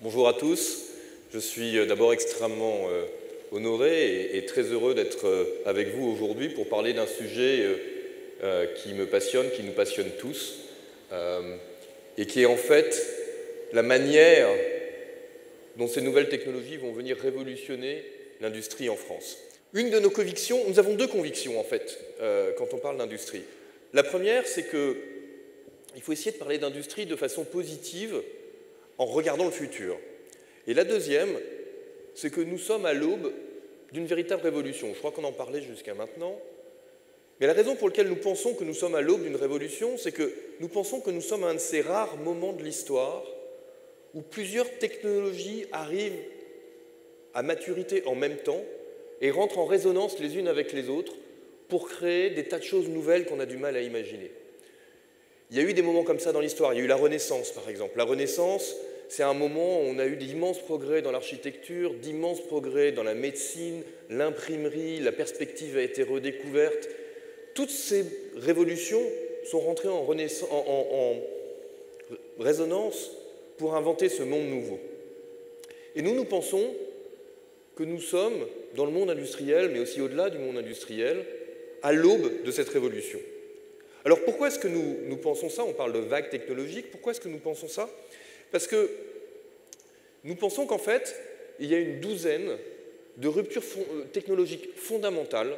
Bonjour à tous. Je suis d'abord extrêmement honoré et très heureux d'être avec vous aujourd'hui pour parler d'un sujet qui me passionne, qui nous passionne tous, et qui est en fait la manière dont ces nouvelles technologies vont venir révolutionner l'industrie en France. Une de nos convictions, nous avons deux convictions en fait quand on parle d'industrie. La première, c'est qu'il faut essayer de parler d'industrie de façon positive en regardant le futur. Et la deuxième, c'est que nous sommes à l'aube d'une véritable révolution. Je crois qu'on en parlait jusqu'à maintenant. Mais la raison pour laquelle nous pensons que nous sommes à l'aube d'une révolution, c'est que nous pensons que nous sommes à un de ces rares moments de l'histoire où plusieurs technologies arrivent à maturité en même temps et rentrent en résonance les unes avec les autres pour créer des tas de choses nouvelles qu'on a du mal à imaginer. Il y a eu des moments comme ça dans l'histoire. Il y a eu la Renaissance, par exemple. La Renaissance, c'est un moment où on a eu d'immenses progrès dans l'architecture, d'immenses progrès dans la médecine, l'imprimerie, la perspective a été redécouverte. Toutes ces révolutions sont rentrées en résonance pour inventer ce monde nouveau. Et nous pensons que nous sommes, dans le monde industriel, mais aussi au-delà du monde industriel, à l'aube de cette révolution. Alors pourquoi est-ce que nous pensons ça? On parle de vague technologique. Pourquoi est-ce que nous pensons ça? Parce que nous pensons qu'en fait, il y a une douzaine de ruptures technologiques fondamentales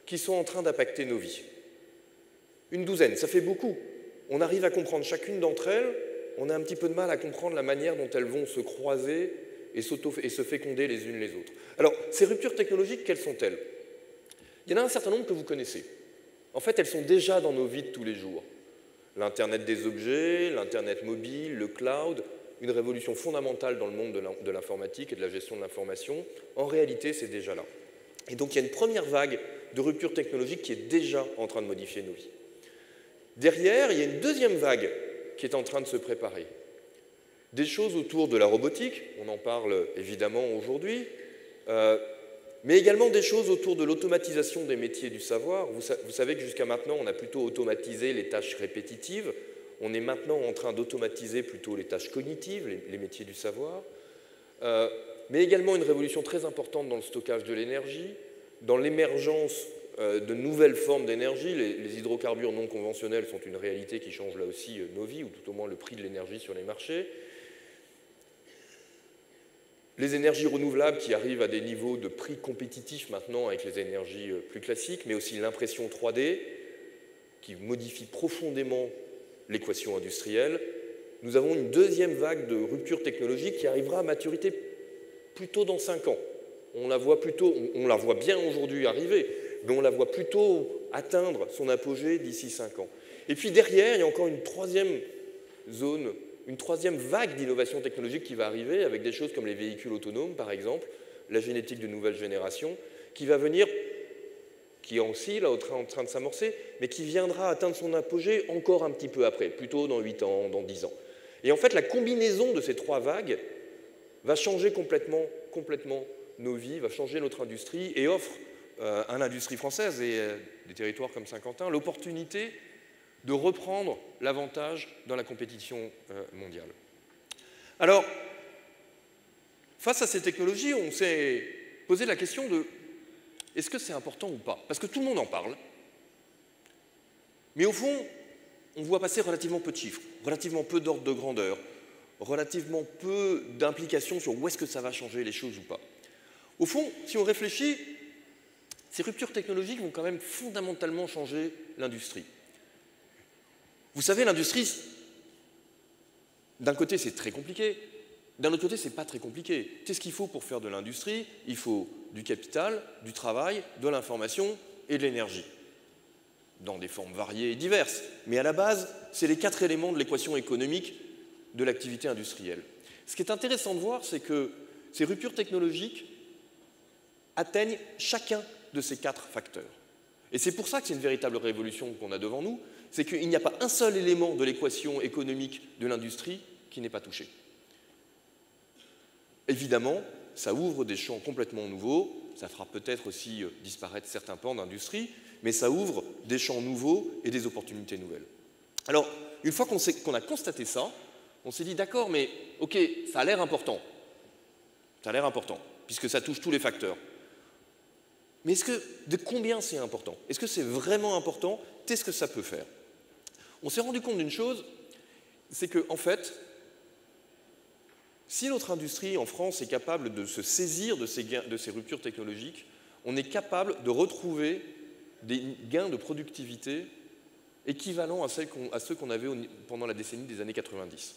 qui sont en train d'impacter nos vies. Une douzaine, ça fait beaucoup. On arrive à comprendre chacune d'entre elles, on a un petit peu de mal à comprendre la manière dont elles vont se croiser et se féconder les unes les autres. Alors, ces ruptures technologiques, quelles sont-elles? Il y en a un certain nombre que vous connaissez. En fait, elles sont déjà dans nos vies de tous les jours. L'Internet des objets, l'Internet mobile, le cloud, une révolution fondamentale dans le monde de l'informatique et de la gestion de l'information. En réalité, c'est déjà là. Et donc, il y a une première vague de rupture technologique qui est déjà en train de modifier nos vies. Derrière, il y a une deuxième vague qui est en train de se préparer. Des choses autour de la robotique, on en parle évidemment aujourd'hui, mais également des choses autour de l'automatisation des métiers du savoir. Vous savez que jusqu'à maintenant, on a plutôt automatisé les tâches répétitives. On est maintenant en train d'automatiser plutôt les tâches cognitives, les métiers du savoir. Mais également une révolution très importante dans le stockage de l'énergie, dans l'émergence de nouvelles formes d'énergie. Les hydrocarbures non conventionnels sont une réalité qui change là aussi nos vies, ou tout au moins le prix de l'énergie sur les marchés. Les énergies renouvelables qui arrivent à des niveaux de prix compétitifs maintenant avec les énergies plus classiques, mais aussi l'impression 3D qui modifie profondément l'équation industrielle. Nous avons une deuxième vague de rupture technologique qui arrivera à maturité plutôt dans 5 ans. On la voit bien aujourd'hui arriver, mais on la voit plutôt atteindre son apogée d'ici 5 ans. Et puis derrière, il y a encore une troisième zone, une troisième vague d'innovation technologique qui va arriver avec des choses comme les véhicules autonomes, par exemple, la génétique de nouvelle génération, qui va venir, qui est aussi là en train de s'amorcer, mais qui viendra atteindre son apogée encore un petit peu après, plutôt dans 8 ans, dans 10 ans. Et en fait, la combinaison de ces trois vagues va changer complètement nos vies, va changer notre industrie et offre à l'industrie française et des territoires comme Saint-Quentin l'opportunité de reprendre l'avantage dans la compétition mondiale. Alors, face à ces technologies, on s'est posé la question de est-ce que c'est important ou pas? Parce que tout le monde en parle, mais au fond, on voit passer relativement peu de chiffres, relativement peu d'ordre de grandeur, relativement peu d'implications sur où est-ce que ça va changer les choses ou pas. Au fond, si on réfléchit, ces ruptures technologiques vont quand même fondamentalement changer l'industrie. Vous savez, l'industrie, d'un côté, c'est très compliqué, d'un autre côté, c'est pas très compliqué. Qu'est-ce qu'il faut pour faire de l'industrie? Il faut du capital, du travail, de l'information et de l'énergie, dans des formes variées et diverses. Mais à la base, c'est les 4 éléments de l'équation économique de l'activité industrielle. Ce qui est intéressant de voir, c'est que ces ruptures technologiques atteignent chacun de ces 4 facteurs. Et c'est pour ça que c'est une véritable révolution qu'on a devant nous, c'est qu'il n'y a pas un seul élément de l'équation économique de l'industrie qui n'est pas touché. Évidemment, ça ouvre des champs complètement nouveaux, ça fera peut-être aussi disparaître certains pans d'industrie, mais ça ouvre des champs nouveaux et des opportunités nouvelles. Alors, une fois qu'on a constaté ça, on s'est dit, d'accord, mais ok, ça a l'air important. Ça a l'air important, puisque ça touche tous les facteurs. Mais de combien c'est important? Est-ce que c'est vraiment important? Qu'est-ce que ça peut faire? On s'est rendu compte d'une chose, c'est qu'en fait, si notre industrie en France est capable de se saisir de ces ruptures technologiques, on est capable de retrouver des gains de productivité équivalents à ceux qu'on avait pendant la décennie des années 90.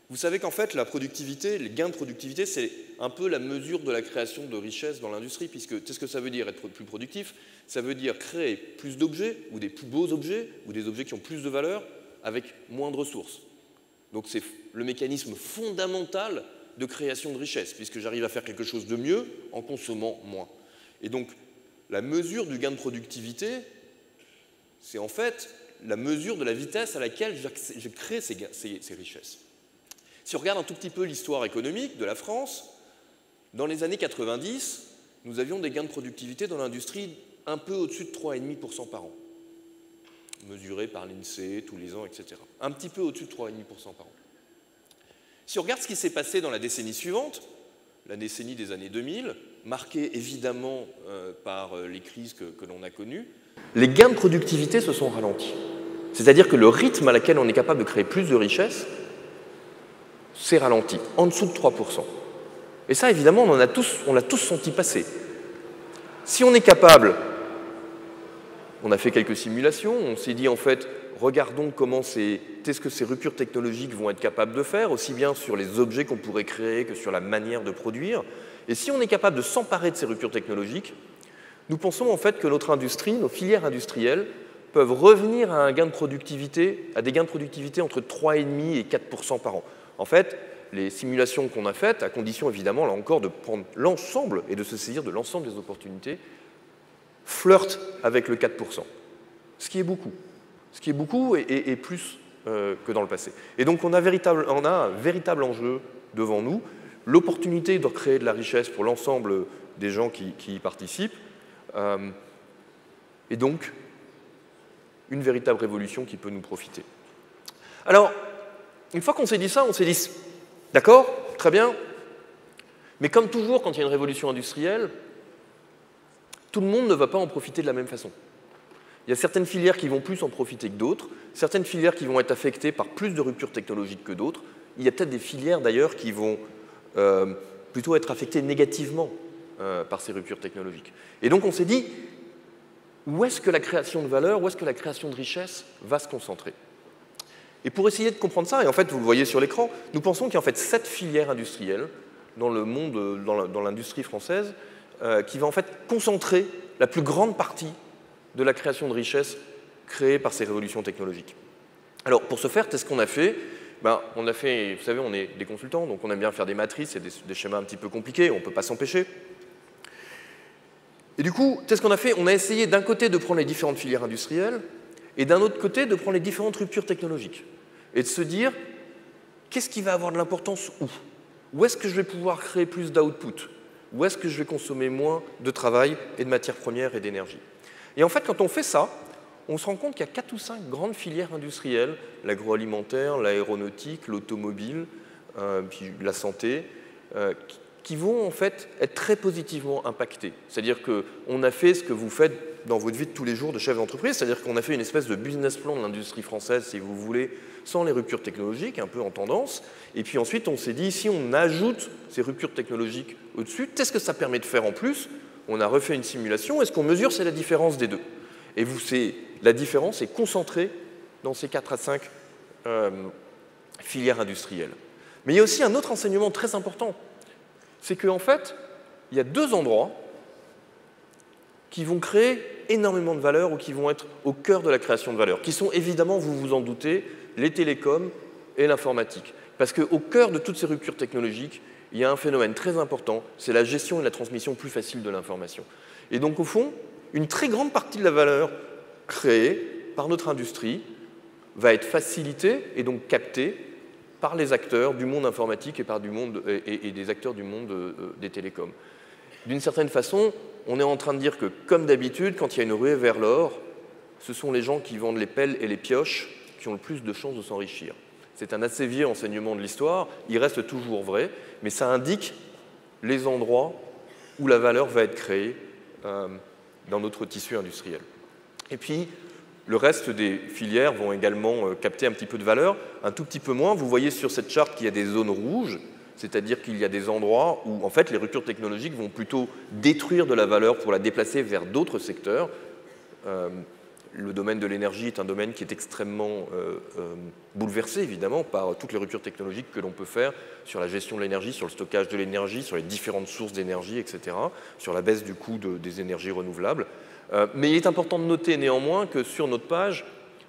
Vous savez qu'en fait, la productivité, les gains de productivité, c'est un peu la mesure de la création de richesse dans l'industrie, puisque qu'est-ce que ça veut dire être plus productif? Ça veut dire créer plus d'objets, ou des plus beaux objets, ou des objets qui ont plus de valeur, avec moins de ressources. Donc c'est le mécanisme fondamental de création de richesse, puisque j'arrive à faire quelque chose de mieux en consommant moins. Et donc, la mesure du gain de productivité, c'est en fait la mesure de la vitesse à laquelle je crée ces richesses. Si on regarde un tout petit peu l'histoire économique de la France, dans les années 90, nous avions des gains de productivité dans l'industrie un peu au-dessus de 3,5% par an, mesurés par l'INSEE tous les ans, etc. Un petit peu au-dessus de 3,5% par an. Si on regarde ce qui s'est passé dans la décennie suivante, la décennie des années 2000, marquée évidemment par les crises que l'on a connues, les gains de productivité se sont ralentis. C'est-à-dire que le rythme à laquelle on est capable de créer plus de richesses s'est ralenti, en dessous de 3%. Et ça, évidemment, on l'a tous senti passer. Si on est capable, on a fait quelques simulations, on s'est dit en fait, regardons qu'est-ce que ces ruptures technologiques vont être capables de faire, aussi bien sur les objets qu'on pourrait créer que sur la manière de produire. Et si on est capable de s'emparer de ces ruptures technologiques, nous pensons en fait que notre industrie, nos filières industrielles, peuvent revenir à des gains de productivité entre 3,5 et 4% par an. En fait, les simulations qu'on a faites, à condition évidemment, là encore, de prendre l'ensemble et de se saisir de l'ensemble des opportunités, flirtent avec le 4%, ce qui est beaucoup. Ce qui est beaucoup et plus que dans le passé. Et donc on a un véritable enjeu devant nous, l'opportunité de créer de la richesse pour l'ensemble des gens qui y participent, et donc une véritable révolution qui peut nous profiter. Alors, une fois qu'on s'est dit ça, on s'est dit, d'accord, très bien, mais comme toujours quand il y a une révolution industrielle, tout le monde ne va pas en profiter de la même façon. Il y a certaines filières qui vont plus en profiter que d'autres, certaines filières qui vont être affectées par plus de ruptures technologiques que d'autres. Il y a peut-être des filières d'ailleurs qui vont plutôt être affectées négativement par ces ruptures technologiques. Et donc on s'est dit, où est-ce que la création de valeur, où est-ce que la création de richesse va se concentrer? Et pour essayer de comprendre ça, et en fait vous le voyez sur l'écran, nous pensons qu'il y a en fait 7 filières industrielles dans le monde, dans l'industrie française, qui va en fait concentrer la plus grande partie de la création de richesse créée par ces révolutions technologiques. Alors, pour ce faire, qu'est-ce qu'on a fait? On a fait, vous savez, on est des consultants, donc on aime bien faire des matrices et des schémas un petit peu compliqués, on ne peut pas s'empêcher. Et du coup, qu'est-ce qu'on a fait? On a essayé d'un côté de prendre les différentes filières industrielles et d'un autre côté de prendre les différentes ruptures technologiques et de se dire, qu'est-ce qui va avoir de l'importance où? Où est-ce que je vais pouvoir créer plus d'output? Où est-ce que je vais consommer moins de travail et de matières premières et d'énergie? Et en fait, quand on fait ça, on se rend compte qu'il y a 4 ou 5 grandes filières industrielles, l'agroalimentaire, l'aéronautique, l'automobile, puis la santé, qui vont en fait être très positivement impactées. C'est-à-dire qu'on a fait ce que vous faites dans votre vie de tous les jours de chef d'entreprise, c'est-à-dire qu'on a fait une espèce de business plan de l'industrie française, si vous voulez, sans les ruptures technologiques, un peu en tendance. Et puis ensuite, on s'est dit, si on ajoute ces ruptures technologiques au-dessus, qu'est-ce que ça permet de faire en plus? On a refait une simulation, et ce qu'on mesure, c'est la différence des deux. Et la différence est concentrée dans ces 4 à 5 filières industrielles. Mais il y a aussi un autre enseignement très important, c'est qu'en fait, il y a 2 endroits qui vont créer énormément de valeur ou qui vont être au cœur de la création de valeur, qui sont évidemment, vous vous en doutez, les télécoms et l'informatique. Parce qu'au cœur de toutes ces ruptures technologiques, il y a un phénomène très important, c'est la gestion et la transmission plus facile de l'information. Et donc, au fond, une très grande partie de la valeur créée par notre industrie va être facilitée et donc captée par les acteurs du monde informatique et des acteurs du monde des télécoms. D'une certaine façon, on est en train de dire que, comme d'habitude, quand il y a une ruée vers l'or, ce sont les gens qui vendent les pelles et les pioches qui ont le plus de chances de s'enrichir. c'est un assez vieux enseignement de l'histoire, il reste toujours vrai, mais ça indique les endroits où la valeur va être créée dans notre tissu industriel. Et puis, le reste des filières vont également capter un petit peu de valeur, un tout petit peu moins. Vous voyez sur cette charte qu'il y a des zones rouges, c'est-à-dire qu'il y a des endroits où, en fait, les ruptures technologiques vont plutôt détruire de la valeur pour la déplacer vers d'autres secteurs. Le domaine de l'énergie est un domaine qui est extrêmement bouleversé, évidemment, par toutes les ruptures technologiques que l'on peut faire sur la gestion de l'énergie, sur le stockage de l'énergie, sur les différentes sources d'énergie, etc., sur la baisse du coût des énergies renouvelables. Mais il est important de noter néanmoins que sur notre page,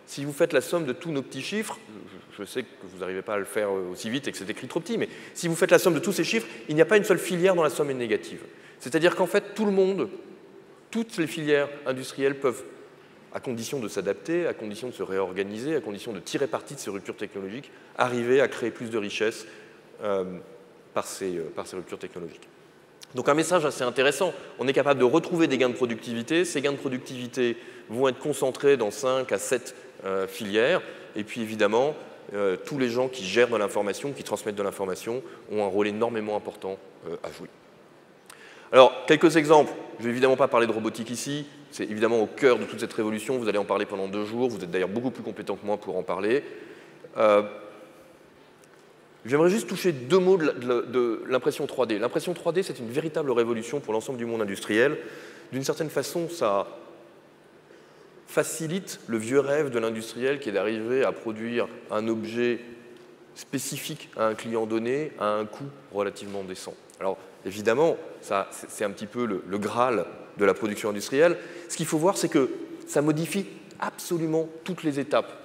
si vous faites la somme de tous nos petits chiffres, je sais que vous n'arrivez pas à le faire aussi vite et que c'est écrit trop petit, mais si vous faites la somme de tous ces chiffres, il n'y a pas une seule filière dont la somme est négative. C'est-à-dire qu'en fait, tout le monde, toutes les filières industrielles peuvent, à condition de s'adapter, à condition de se réorganiser, à condition de tirer parti de ces ruptures technologiques, arriver à créer plus de richesses par ces ruptures technologiques. Donc un message assez intéressant, on est capable de retrouver des gains de productivité, ces gains de productivité vont être concentrés dans 5 à 7 filières, et puis évidemment, tous les gens qui gèrent de l'information, qui transmettent de l'information, ont un rôle énormément important à jouer. Alors, quelques exemples, je ne vais évidemment pas parler de robotique ici, c'est évidemment au cœur de toute cette révolution, vous allez en parler pendant 2 jours, vous êtes d'ailleurs beaucoup plus compétent que moi pour en parler. J'aimerais juste toucher 2 mots de l'impression 3D. L'impression 3D, c'est une véritable révolution pour l'ensemble du monde industriel. D'une certaine façon, ça facilite le vieux rêve de l'industriel qui est d'arriver à produire un objet spécifique à un client donné à un coût relativement décent. Alors, évidemment, c'est un petit peu le Graal de la production industrielle. Ce qu'il faut voir, c'est que ça modifie absolument toutes les étapes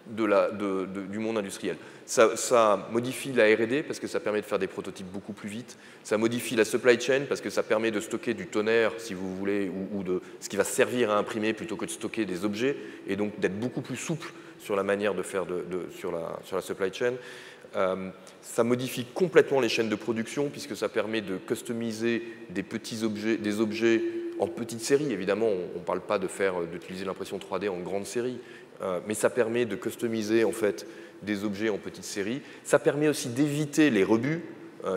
du monde industriel. Ça modifie la R&D parce que ça permet de faire des prototypes beaucoup plus vite. Ça modifie la supply chain parce que ça permet de stocker du tonnerre, si vous voulez, ou de ce qui va servir à imprimer plutôt que de stocker des objets, et donc d'être beaucoup plus souple sur la manière de faire sur la supply chain. Ça modifie complètement les chaînes de production puisque ça permet de customiser des objets en petite série. Évidemment, on ne parle pas d'utiliser l'impression 3D en grande série, mais ça permet de customiser en fait des objets en petite série. Ça permet aussi d'éviter les rebuts,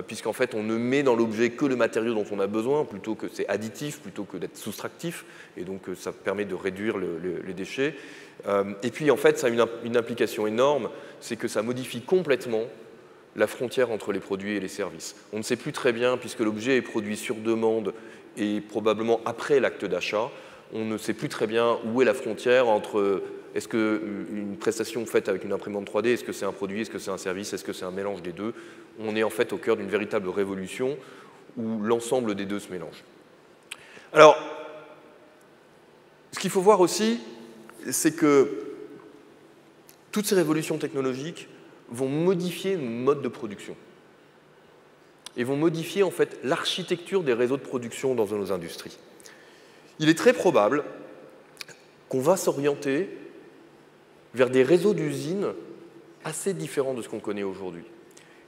puisqu'en fait on ne met dans l'objet que le matériau dont on a besoin, plutôt que c'est additif, plutôt que d'être soustractif, et donc ça permet de réduire les déchets. Et puis en fait ça a une implication énorme, c'est que ça modifie complètement la frontière entre les produits et les services. On ne sait plus très bien, puisque l'objet est produit sur demande et probablement après l'acte d'achat, on ne sait plus très bien où est la frontière entre est-ce qu'une prestation faite avec une imprimante 3D, est-ce que c'est un produit, est-ce que c'est un service, est-ce que c'est un mélange des deux. On est en fait au cœur d'une véritable révolution où l'ensemble des deux se mélange. Alors, ce qu'il faut voir aussi, c'est que toutes ces révolutions technologiques vont modifier nos modes de production et vont modifier en fait l'architecture des réseaux de production dans nos industries. Il est très probable qu'on va s'orienter vers des réseaux d'usines assez différents de ce qu'on connaît aujourd'hui.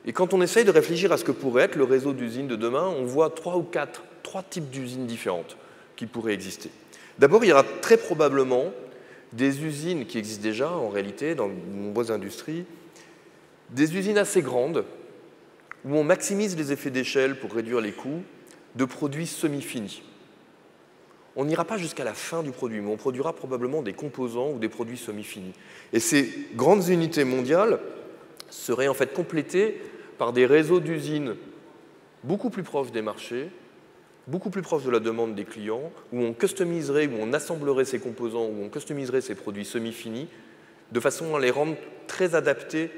Et quand on essaye de réfléchir à ce que pourrait être le réseau d'usines de demain, on voit 3 ou 4 types d'usines différentes qui pourraient exister. D'abord, il y aura très probablement des usines qui existent déjà, en réalité, dans de nombreuses industries, des usines assez grandes, où on maximise les effets d'échelle pour réduire les coûts, de produits semi-finis. On n'ira pas jusqu'à la fin du produit, mais on produira probablement des composants ou des produits semi-finis. Et ces grandes unités mondiales seraient en fait complétées par des réseaux d'usines beaucoup plus proches des marchés, beaucoup plus proches de la demande des clients, où on customiserait, où on assemblerait ces composants, où on customiserait ces produits semi-finis, de façon à les rendre très adaptés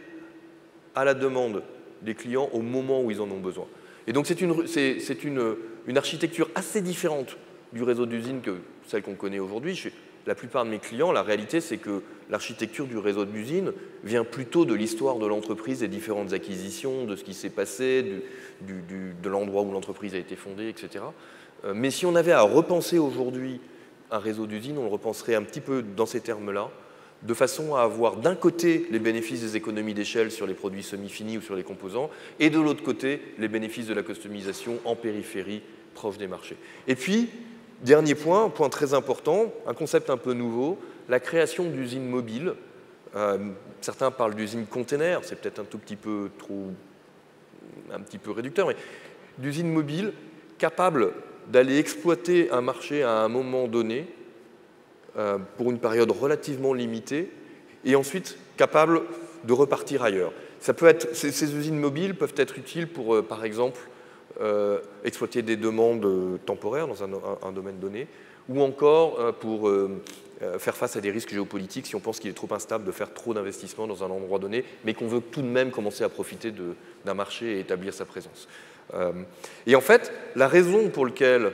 à la demande des clients au moment où ils en ont besoin. Et donc c'est une architecture assez différente du réseau d'usines que celle qu'on connaît aujourd'hui. Chez la plupart de mes clients, la réalité, c'est que l'architecture du réseau d'usines vient plutôt de l'histoire de l'entreprise, des différentes acquisitions, de ce qui s'est passé, de l'endroit où l'entreprise a été fondée, etc. Mais si on avait à repenser aujourd'hui un réseau d'usines, on le repenserait un petit peu dans ces termes-là, de façon à avoir d'un côté les bénéfices des économies d'échelle sur les produits semi-finis ou sur les composants, et de l'autre côté les bénéfices de la customisation en périphérie, proche des marchés. Et puis, dernier point, un point très important, un concept un peu nouveau, la création d'usines mobiles Certains parlent d'usines container, c'est peut-être un tout petit peu un petit peu réducteur, mais d'usines mobiles capables d'aller exploiter un marché à un moment donné pour une période relativement limitée et ensuite capables de repartir ailleurs. Ces usines mobiles peuvent être utiles pour, par exemple, exploiter des demandes temporaires dans un domaine donné, ou encore pour faire face à des risques géopolitiques si on pense qu'il est trop instable de faire trop d'investissements dans un endroit donné, mais qu'on veut tout de même commencer à profiter d'un marché et établir sa présence. Et en fait, la raison pour laquelle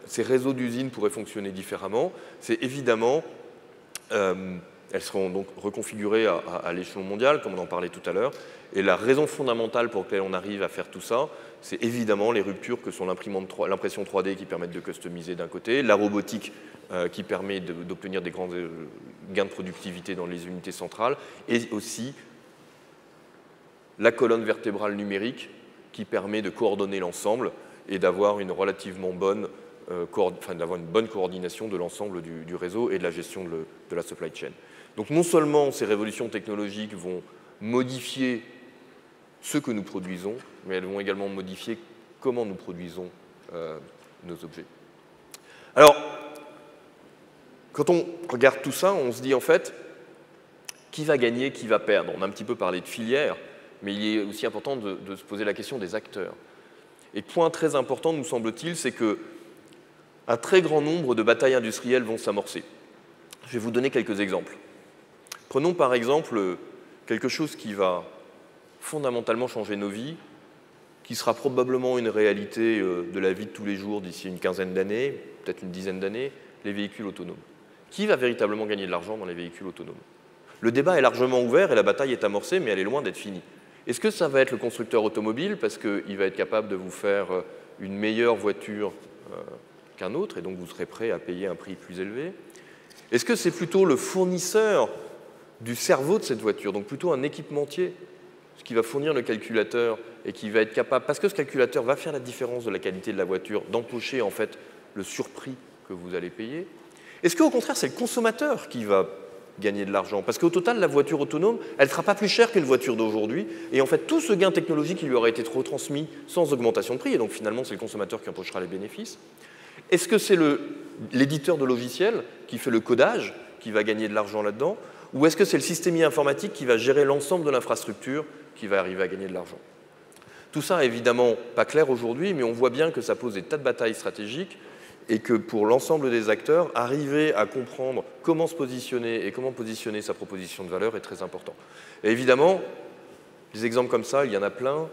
ces réseaux d'usines pourraient fonctionner différemment, c'est évidemment, elles seront donc reconfigurées à l'échelon mondial, comme on en parlait tout à l'heure, et la raison fondamentale pour laquelle on arrive à faire tout ça, c'est évidemment les ruptures que sont l'impression 3D qui permettent de customiser d'un côté, la robotique qui permet d'obtenir des grands gains de productivité dans les unités centrales, et aussi la colonne vertébrale numérique qui permet de coordonner l'ensemble et d'avoir une relativement bonne, d'avoir une bonne coordination de l'ensemble du réseau et de la gestion de la supply chain. Donc non seulement ces révolutions technologiques vont modifier ce que nous produisons, mais elles vont également modifier comment nous produisons nos objets. Alors, quand on regarde tout ça, on se dit en fait, qui va gagner, qui va perdre? On a un petit peu parlé de filière, mais il est aussi important de se poser la question des acteurs. Et point très important, nous semble-t-il, c'est qu'un très grand nombre de batailles industrielles vont s'amorcer. Je vais vous donner quelques exemples. Prenons par exemple quelque chose qui va fondamentalement changer nos vies, qui sera probablement une réalité de la vie de tous les jours d'ici une quinzaine d'années, peut-être une dizaine d'années, les véhicules autonomes. Qui va véritablement gagner de l'argent dans les véhicules autonomes? Le débat est largement ouvert et la bataille est amorcée, mais elle est loin d'être finie. Est-ce que ça va être le constructeur automobile parce qu'il va être capable de vous faire une meilleure voiture qu'un autre et donc vous serez prêt à payer un prix plus élevé? Est-ce que c'est plutôt le fournisseur du cerveau de cette voiture, donc plutôt un équipementier, ce qui va fournir le calculateur et qui va être capable, parce que ce calculateur va faire la différence de la qualité de la voiture, d'empocher en fait le surprix que vous allez payer? Est-ce qu'au contraire, c'est le consommateur qui va gagner de l'argent? Parce qu'au total, la voiture autonome, elle ne sera pas plus chère qu'une voiture d'aujourd'hui. Et en fait, tout ce gain technologique qui lui aura été retransmis sans augmentation de prix, et donc finalement, c'est le consommateur qui empochera les bénéfices. Est-ce que c'est l'éditeur de logiciels qui fait le codage qui va gagner de l'argent là-dedans? Ou est-ce que c'est le systémier informatique qui va gérer l'ensemble de l'infrastructure qui va arriver à gagner de l'argent? Tout ça n'est évidemment pas clair aujourd'hui, mais on voit bien que ça pose des tas de batailles stratégiques et que pour l'ensemble des acteurs, arriver à comprendre comment se positionner et comment positionner sa proposition de valeur est très important. Et évidemment, des exemples comme ça, il y en a plein.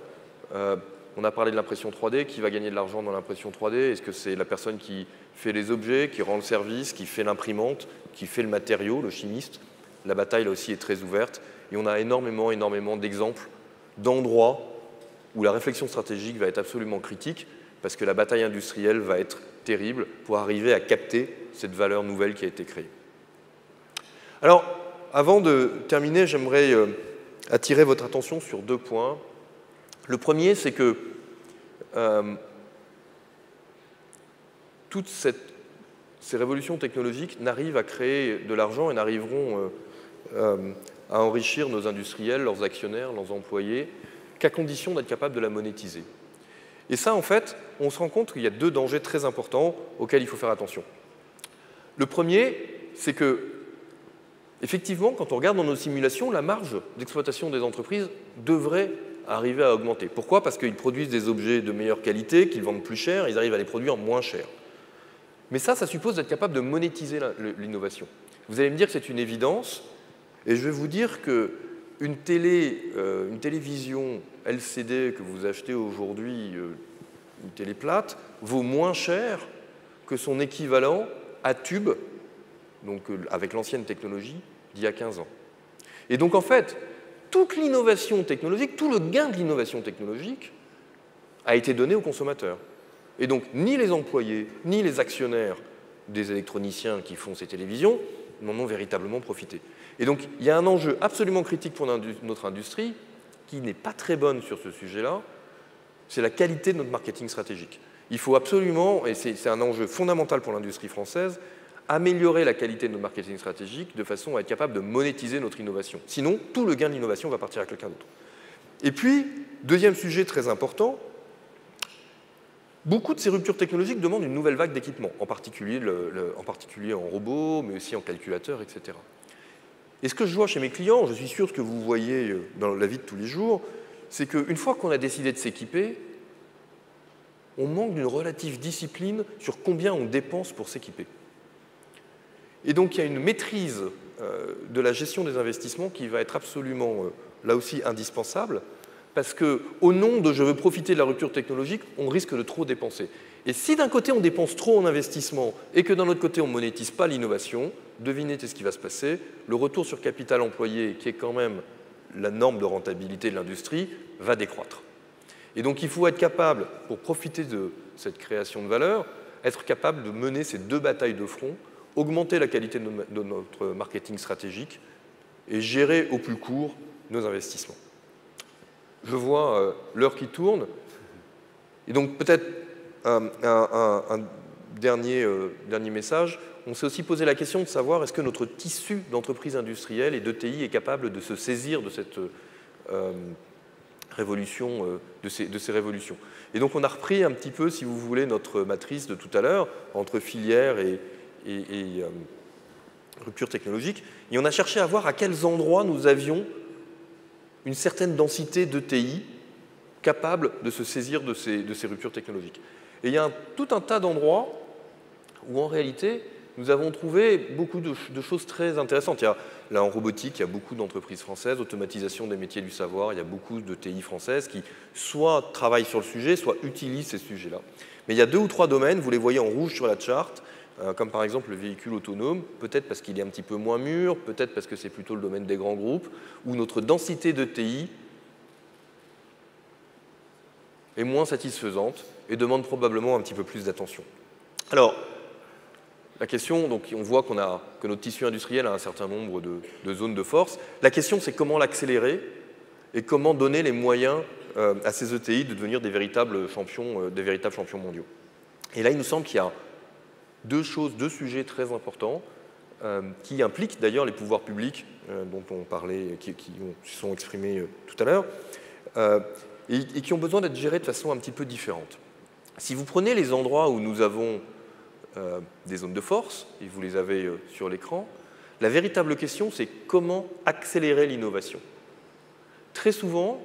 On a parlé de l'impression 3D. Qui va gagner de l'argent dans l'impression 3D? Est-ce que c'est la personne qui fait les objets, qui rend le service, qui fait l'imprimante, qui fait le matériau, le chimiste? La bataille, là aussi, est très ouverte. Et on a énormément d'exemples d'endroits où la réflexion stratégique va être absolument critique parce que la bataille industrielle va être terrible pour arriver à capter cette valeur nouvelle qui a été créée. Alors, avant de terminer, j'aimerais attirer votre attention sur deux points. Le premier, c'est que toutes ces révolutions technologiques n'arrivent à créer de l'argent et n'arriveront à enrichir nos industriels, leurs actionnaires, leurs employés, qu'à condition d'être capables de la monétiser. Et ça, en fait, on se rend compte qu'il y a deux dangers très importants auxquels il faut faire attention. Le premier, c'est que, effectivement, quand on regarde dans nos simulations, la marge d'exploitation des entreprises devrait arriver à augmenter. Pourquoi? Parce qu'ils produisent des objets de meilleure qualité, qu'ils vendent plus cher, ils arrivent à les produire moins cher. Mais ça suppose d'être capable de monétiser l'innovation. Vous allez me dire que c'est une évidence, et je vais vous dire qu'une télévision LCD que vous achetez aujourd'hui, une télé plate, vaut moins cher que son équivalent à tube, donc avec l'ancienne technologie, d'il y a 15 ans. Et donc en fait, toute l'innovation technologique, tout le gain de l'innovation technologique a été donné aux consommateurs. Et donc ni les employés, ni les actionnaires des électroniciens qui font ces télévisions n'en ont véritablement profité. Et donc il y a un enjeu absolument critique pour notre industrie, qui n'est pas très bonne sur ce sujet-là, c'est la qualité de notre marketing stratégique. Il faut absolument, et c'est un enjeu fondamental pour l'industrie française, améliorer la qualité de notre marketing stratégique de façon à être capable de monétiser notre innovation. Sinon, tout le gain de l'innovation va partir à quelqu'un d'autre. Et puis, deuxième sujet très important, beaucoup de ces ruptures technologiques demandent une nouvelle vague d'équipements, en particulier en robots, mais aussi en calculateurs, etc. Et ce que je vois chez mes clients, je suis sûr ce que vous voyez dans la vie de tous les jours, c'est qu'une fois qu'on a décidé de s'équiper, on manque d'une relative discipline sur combien on dépense pour s'équiper. Et donc, il y a une maîtrise de la gestion des investissements qui va être absolument, là aussi, indispensable, parce qu'au nom de « je veux profiter de la rupture technologique », on risque de trop dépenser. Et si d'un côté, on dépense trop en investissement et que d'un autre côté, on ne monétise pas l'innovation, devinez ce qui va se passer. Le retour sur capital employé, qui est quand même la norme de rentabilité de l'industrie, va décroître. Et donc, il faut être capable, pour profiter de cette création de valeur, être capable de mener ces deux batailles de front, augmenter la qualité de notre marketing stratégique et gérer au plus court nos investissements. Je vois l'heure qui tourne. Et donc, peut-être un dernier message. On s'est aussi posé la question de savoir est-ce que notre tissu d'entreprise industrielle et d'ETI est capable de se saisir de cette révolution, de ces révolutions. Et donc, on a repris un petit peu, si vous voulez, notre matrice de tout à l'heure, entre filières et rupture technologique. Et on a cherché à voir à quels endroits nous avions une certaine densité d'ETI capable de se saisir de ces ruptures technologiques. Et il y a tout un tas d'endroits où, en réalité, nous avons trouvé beaucoup de choses très intéressantes. Là, en robotique, il y a beaucoup d'entreprises françaises, automatisation des métiers du savoir, il y a beaucoup de TI françaises qui soit travaillent sur le sujet, soit utilisent ces sujets-là. Mais il y a 2 ou 3 domaines, vous les voyez en rouge sur la charte, comme par exemple le véhicule autonome, peut-être parce qu'il est un petit peu moins mûr, peut-être parce que c'est plutôt le domaine des grands groupes, où notre densité de TI est moins satisfaisante et demande probablement un petit peu plus d'attention. Alors, la question, donc on voit que notre tissu industriel a un certain nombre de zones de force. La question, c'est comment l'accélérer et comment donner les moyens à ces ETI de devenir des véritables champions mondiaux. Et là, il nous semble qu'il y a 2 sujets très importants qui impliquent d'ailleurs les pouvoirs publics dont on parlait, qui se sont exprimés tout à l'heure, et qui ont besoin d'être gérés de façon un petit peu différente. Si vous prenez les endroits où nous avons des zones de force, et vous les avez sur l'écran, la véritable question, c'est comment accélérer l'innovation. Très souvent,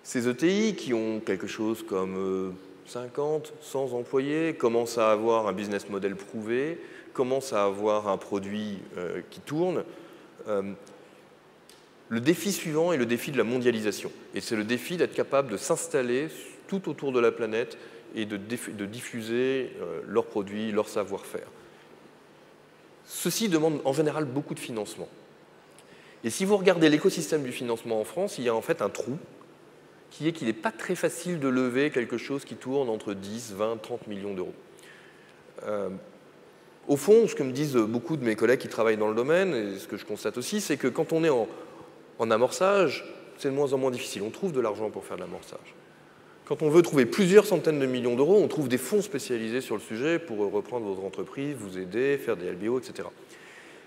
ces ETI qui ont quelque chose comme 50, 100 employés, commencent à avoir un business model prouvé, commencent à avoir un produit qui tourne. Le défi suivant est le défi de la mondialisation. Et c'est le défi d'être capable de s'installer tout autour de la planète et de diffuser leurs produits, leur savoir-faire. Ceci demande en général beaucoup de financement. Et si vous regardez l'écosystème du financement en France, il y a en fait un trou qui est qu'il n'est pas très facile de lever quelque chose qui tourne entre 10, 20, 30 millions d'euros. Au fond, ce que me disent beaucoup de mes collègues qui travaillent dans le domaine, et ce que je constate aussi, c'est que quand on est en amorçage, c'est de moins en moins difficile. On trouve de l'argent pour faire de l'amorçage. Quand on veut trouver plusieurs centaines de millions d'euros, on trouve des fonds spécialisés sur le sujet pour reprendre votre entreprise, vous aider, faire des LBO, etc.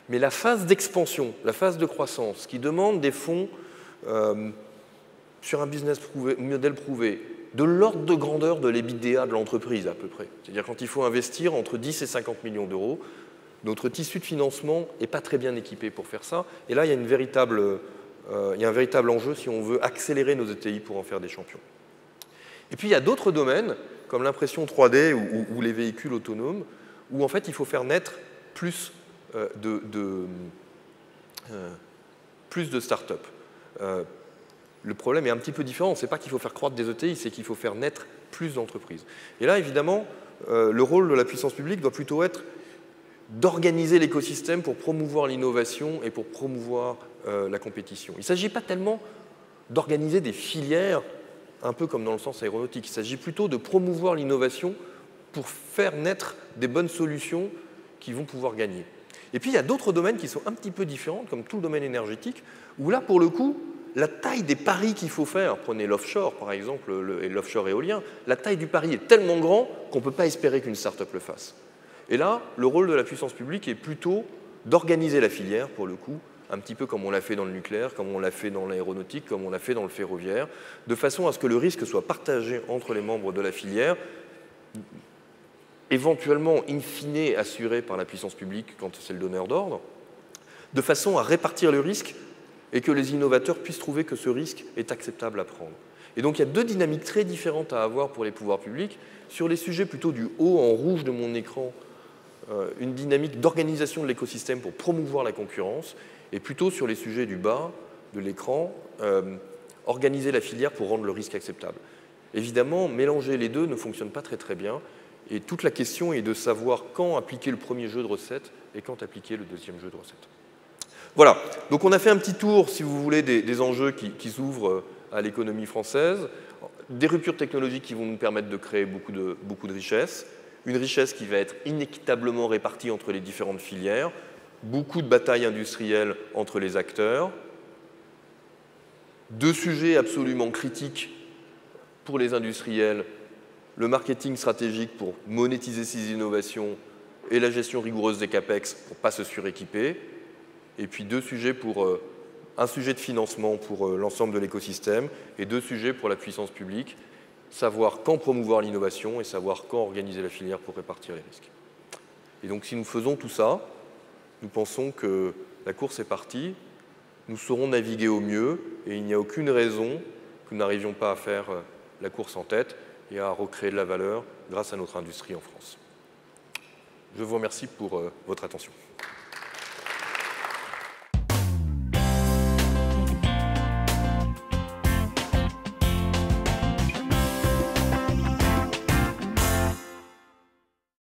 Mais la phase d'expansion, la phase de croissance, qui demande des fonds sur un business model prouvé, de l'ordre de grandeur de l'EBITDA de l'entreprise à peu près. C'est-à-dire quand il faut investir entre 10 et 50 millions d'euros, notre tissu de financement n'est pas très bien équipé pour faire ça. Et là, il y a un véritable enjeu si on veut accélérer nos ETI pour en faire des champions. Et puis, il y a d'autres domaines, comme l'impression 3D ou les véhicules autonomes, où en fait, il faut faire naître plus de start-up. Le problème est un petit peu différent. Ce n'est pas qu'il faut faire croître des ETI, c'est qu'il faut faire naître plus d'entreprises. Et là, évidemment, le rôle de la puissance publique doit plutôt être d'organiser l'écosystème pour promouvoir l'innovation et pour promouvoir la compétition. Il ne s'agit pas tellement d'organiser des filières, un peu comme dans le sens aéronautique. Il s'agit plutôt de promouvoir l'innovation pour faire naître des bonnes solutions qui vont pouvoir gagner. Et puis, il y a d'autres domaines qui sont un petit peu différents, comme tout le domaine énergétique, où là, pour le coup, la taille des paris qu'il faut faire, prenez l'offshore par exemple, et l'offshore éolien, la taille du pari est tellement grand qu'on ne peut pas espérer qu'une start-up le fasse. Et là, le rôle de la puissance publique est plutôt d'organiser la filière, pour le coup, un petit peu comme on l'a fait dans le nucléaire, comme on l'a fait dans l'aéronautique, comme on l'a fait dans le ferroviaire, de façon à ce que le risque soit partagé entre les membres de la filière, éventuellement, in fine, assuré par la puissance publique quand c'est le donneur d'ordre, de façon à répartir le risque et que les innovateurs puissent trouver que ce risque est acceptable à prendre. Et donc il y a deux dynamiques très différentes à avoir pour les pouvoirs publics. Sur les sujets plutôt du haut, en rouge de mon écran, une dynamique d'organisation de l'écosystème pour promouvoir la concurrence, et plutôt sur les sujets du bas de l'écran, organiser la filière pour rendre le risque acceptable. Évidemment, mélanger les deux ne fonctionne pas très très bien, et toute la question est de savoir quand appliquer le premier jeu de recettes et quand appliquer le deuxième jeu de recettes. Voilà, donc on a fait un petit tour, si vous voulez, des enjeux qui s'ouvrent à l'économie française, des ruptures technologiques qui vont nous permettre de créer beaucoup de richesses, une richesse qui va être inéquitablement répartie entre les différentes filières, beaucoup de batailles industrielles entre les acteurs, deux sujets absolument critiques pour les industriels, le marketing stratégique pour monétiser ces innovations et la gestion rigoureuse des CAPEX pour ne pas se suréquiper, et puis deux sujets pour un sujet de financement pour l'ensemble de l'écosystème et deux sujets pour la puissance publique, savoir quand promouvoir l'innovation et savoir quand organiser la filière pour répartir les risques. Et donc si nous faisons tout ça, nous pensons que la course est partie, nous saurons naviguer au mieux et il n'y a aucune raison que nous n'arrivions pas à faire la course en tête et à recréer de la valeur grâce à notre industrie en France. Je vous remercie pour votre attention.